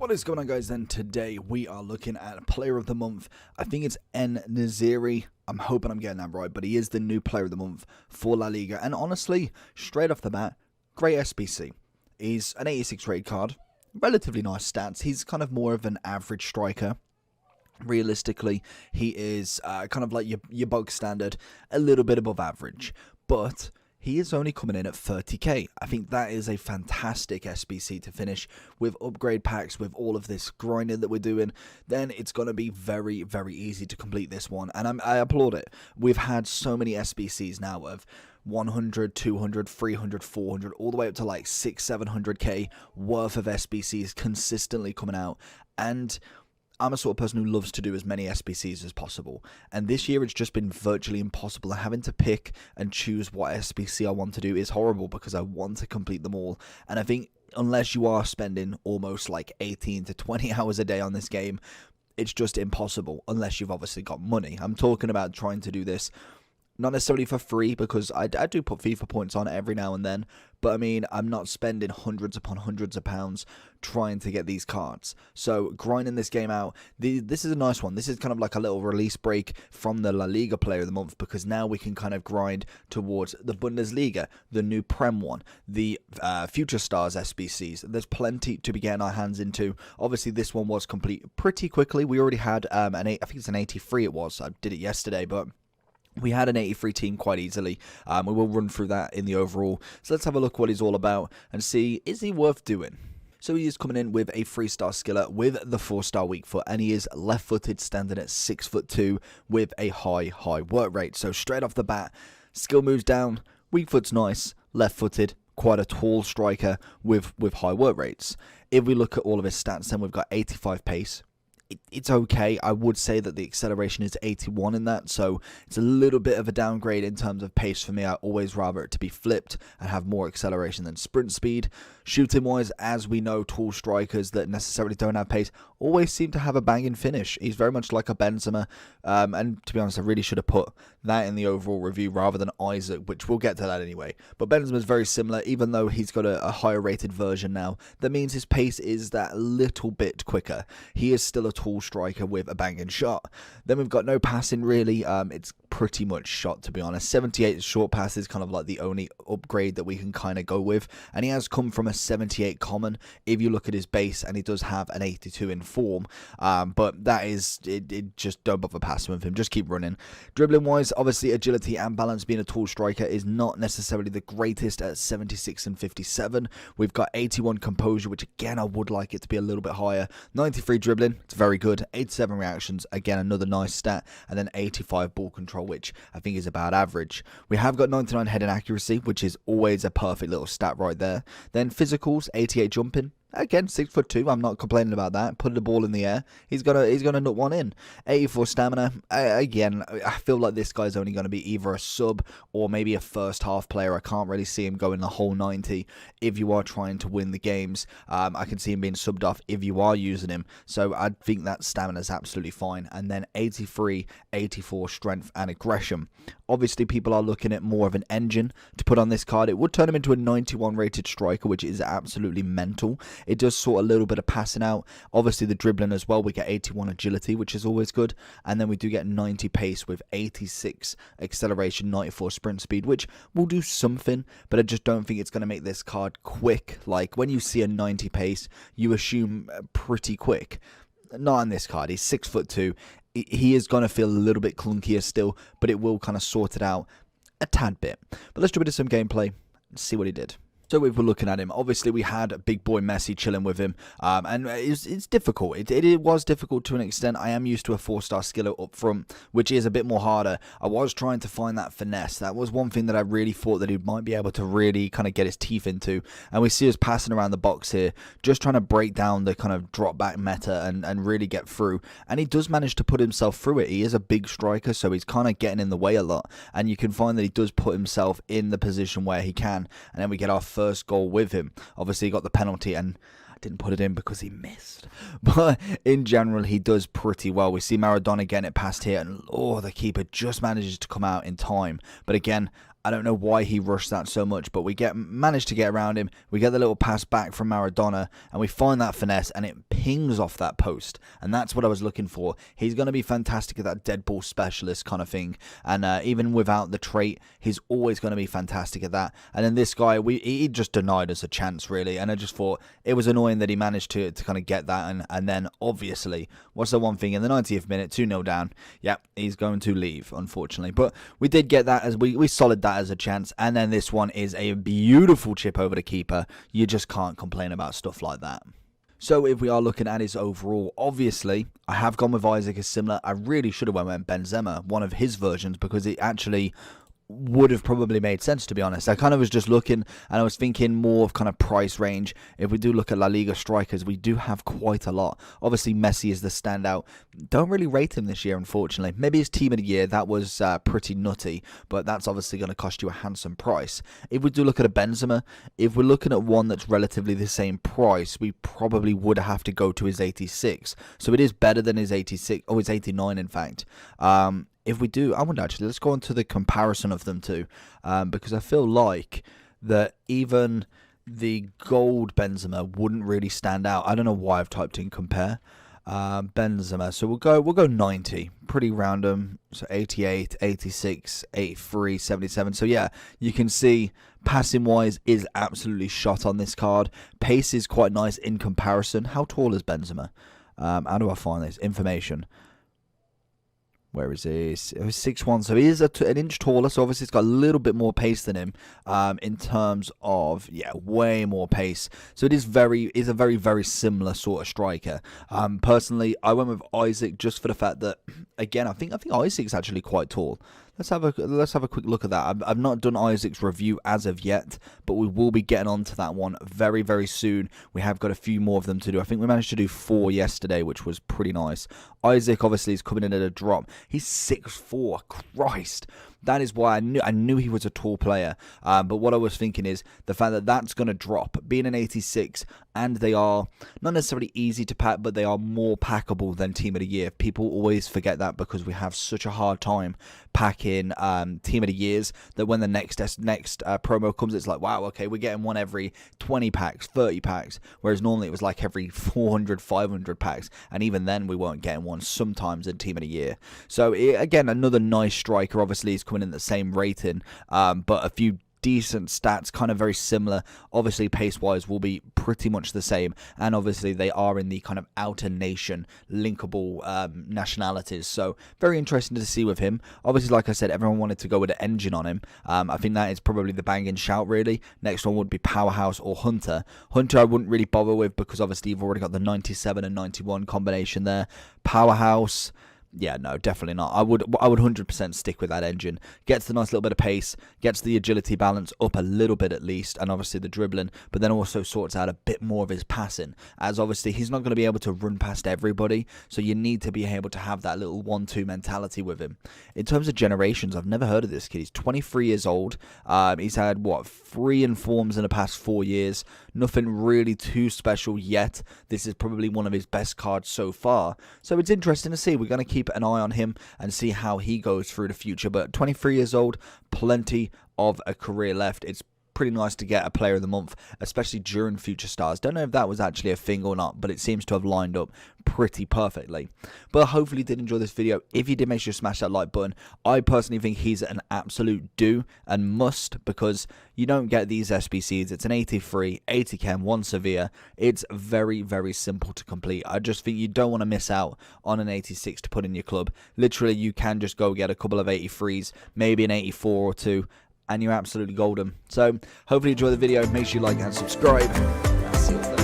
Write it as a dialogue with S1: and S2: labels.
S1: What is going on, guys? Then today we are looking at Player of the Month. I think it's En-Nesyri. I'm hoping I'm getting that right, but he is the new Player of the Month for La Liga. And honestly, straight off the bat, great SBC. He's an 86 rated card, relatively nice stats. He's kind of more of an average striker. Realistically, he is kind of like your bog standard, a little bit above average, but he is only coming in at 30k. I think that is a fantastic SBC to finish with upgrade packs, with all of this grinding that we're doing. Then it's going to be very, very easy to complete this one, and I applaud it. We've had so many SBCs now of 100, 200, 300, 400, all the way up to like 600-700k worth of SBCs consistently coming out, and I'm a sort of person who loves to do as many SBCs as possible, and this year it's just been virtually impossible. Having to pick and choose what SBC I want to do is horrible because I want to complete them all, and I think unless you are spending almost like 18 to 20 hours a day on this game, it's just impossible unless you've obviously got money. I'm talking about trying to do this not necessarily for free, because I do put FIFA points on every now and then, but I mean, I'm not spending hundreds upon hundreds of pounds trying to get these cards. So grinding this game out, this is a nice one. This is kind of like a little release break from the La Liga Player of the Month, because now we can kind of grind towards the Bundesliga, the new Prem one, the Future Stars SBCs. There's plenty to be getting our hands into. Obviously, this one was complete pretty quickly. We already had I think it's an 83 it was. I did it yesterday, but we had an 83 team quite easily. We will run through that in the overall. So let's have a look what he's all about and see, is he worth doing? So he is coming in with a 3-star skiller with the 4-star weak foot, and he is left-footed, standing at 6'2", with a high work rate. So straight off the bat, skill moves down, weak foot's nice, left-footed, quite a tall striker with high work rates. If we look at all of his stats, then we've got 85 pace. It's okay. I would say that the acceleration is 81 in that, so it's a little bit of a downgrade in terms of pace for me. I always rather it to be flipped and have more acceleration than sprint speed. Shooting wise, as we know, tall strikers that necessarily don't have pace always seem to have a banging finish. He's very much like a Benzema, and to be honest, I really should have put that in the overall review rather than Isaac, which we'll get to that anyway. But Benzema is very similar, even though he's got a higher rated version now. That means his pace is that little bit quicker. He is still a tall striker with a banging shot. Then we've got no passing really. It's pretty much shot, to be honest. 78 short pass is kind of like the only upgrade that we can kind of go with, and he has come from a 78 common if you look at his base, and he does have an 82 in form, but that is it just don't bother passing with him, just keep running. Dribbling wise, obviously agility and balance, being a tall striker is not necessarily the greatest at 76 and 57. We've got 81 composure, which again I would like it to be a little bit higher. 93 dribbling, it's very good. 87 reactions, again another nice stat, and then 85 ball control, which I think is about average. We have got 99 heading accuracy, which is always a perfect little stat right there. Then physicals, 88 jumping. Again, 6'2", I'm not complaining about that. Put the ball in the air, he's gonna nut one in. 84 stamina. Again, I feel like this guy's only going to be either a sub or maybe a first half player. I can't really see him going the whole 90 if you are trying to win the games. I can see him being subbed off if you are using him. So I think that stamina is absolutely fine. And then 83, 84 strength and aggression. Obviously, people are looking at more of an engine to put on this card. It would turn him into a 91 rated striker, which is absolutely mental. It does sort a little bit of passing out. Obviously, the dribbling as well. We get 81 agility, which is always good. And then we do get 90 pace with 86 acceleration, 94 sprint speed, which will do something, but I just don't think it's going to make this card quick. Like, when you see a 90 pace, you assume pretty quick. Not on this card. He's 6'2". He is going to feel a little bit clunkier still, but it will kind of sort it out a tad bit. But let's jump into some gameplay and see what he did. So if we're looking at him, obviously we had big boy Messi chilling with him, and it's difficult. It was difficult to an extent. I am used to a 4-star skiller up front, which is a bit more harder. I was trying to find that finesse. That was one thing that I really thought that he might be able to really kind of get his teeth into. And we see us passing around the box here, just trying to break down the kind of drop back meta and really get through. And he does manage to put himself through it. He is a big striker, so he's kind of getting in the way a lot. And you can find that he does put himself in the position where he can. And then we get our first goal with him. Obviously he got the penalty, and I didn't put it in because he missed, but in general he does pretty well. We see Maradona getting it past here, and oh, the keeper just manages to come out in time. But again, I don't know why he rushed that so much, but we managed to get around him. We get the little pass back from Maradona, and we find that finesse, and it pings off that post. And that's what I was looking for. He's going to be fantastic at that dead ball specialist kind of thing. And even without the trait, he's always going to be fantastic at that. And then this guy, he just denied us a chance, really. And I just thought it was annoying that he managed to kind of get that. And then, obviously, what's the one thing? In the 90th minute, 2-0 down. Yeah, he's going to leave, unfortunately. But we did get that, as we solid that as a chance. And then this one is a beautiful chip over the keeper. You just can't complain about stuff like that. So if we are looking at his overall, obviously I have gone with Isaac as similar. I really should have went with Benzema, one of his versions, because it actually would have probably made sense, to be honest. I kind of was just looking, and I was thinking more of kind of price range. If we do look at La Liga strikers, we do have quite a lot. Obviously, Messi is the standout. Don't really rate him this year, unfortunately. Maybe his team of the year, that was pretty nutty, but that's obviously going to cost you a handsome price. If we do look at a Benzema, if we're looking at one that's relatively the same price, we probably would have to go to his 86. So it is better than his 86, or his 89, in fact. If we do, I wonder actually, let's go on to the comparison of them two, because I feel like that even the gold Benzema wouldn't really stand out. I don't know why I've typed in compare. Benzema, so we'll go 90, pretty random. So 88, 86, 83, 77. So yeah, you can see passing wise is absolutely shot on this card. Pace is quite nice in comparison. How tall is Benzema? How do I find this information? Where is he? He's 6'1", so he is an inch taller, so obviously he's got a little bit more pace than him in terms of, yeah, way more pace. So it is a very, very similar sort of striker. Personally, I went with Isaac just for the fact that, again, I think Isaac's actually quite tall. Let's have a quick look at that. I've not done Isaac's review as of yet, but we will be getting on to that one very, very soon. We have got a few more of them to do. I think we managed to do 4 yesterday, which was pretty nice. Isaac obviously is coming in at a drop. He's 6'4". Christ. That is why I knew he was a tall player. But what I was thinking is the fact that that's going to drop. Being an 86, and they are not necessarily easy to pack, but they are more packable than Team of the Year. People always forget that because we have such a hard time packing Team of the Years that when the next promo comes, it's like, wow, okay, we're getting one every 20 packs, 30 packs. Whereas normally it was like every 400, 500 packs. And even then we weren't getting one sometimes in Team of the Year. So again, another nice striker. Obviously, he's coming in the same rating, but a few decent stats, kind of very similar. Obviously, pace-wise will be pretty much the same, and obviously they are in the kind of outer nation linkable nationalities, so very interesting to see with him. Obviously, like I said, everyone wanted to go with an engine on him. I think that is probably the banging shout, really. Next one would be Powerhouse or Hunter. Hunter I wouldn't really bother with because obviously you've already got the 97 and 91 combination there. Powerhouse, yeah, no, definitely not. I would 100% stick with that engine. Gets the nice little bit of pace, gets the agility balance up a little bit at least, and obviously the dribbling, but then also sorts out a bit more of his passing, as obviously he's not going to be able to run past everybody, so you need to be able to have that little 1-2 mentality with him. In terms of generations, I've never heard of this kid. He's 23 years old. He's had, 3 informs in the past 4 years. Nothing really too special yet. This is probably one of his best cards so far, so it's interesting to see. We're going to keep an eye on him and see how he goes through the future. But 23 years old, plenty of a career left. It's pretty nice to get a player of the month, especially during Future Stars. Don't know if that was actually a thing or not, but it seems to have lined up pretty perfectly. But hopefully you did enjoy this video. If you did, make sure you smash that like button. I personally think he's an absolute do and must, because you don't get these SBCs. It's an 83, 80 chem, 1 Sevilla. It's very, very simple to complete. I just think you don't want to miss out on an 86 to put in your club. Literally, you can just go get a couple of 83s, maybe an 84 or 2, and you're absolutely golden. So hopefully you enjoy the video. Make sure you like and subscribe. See you later.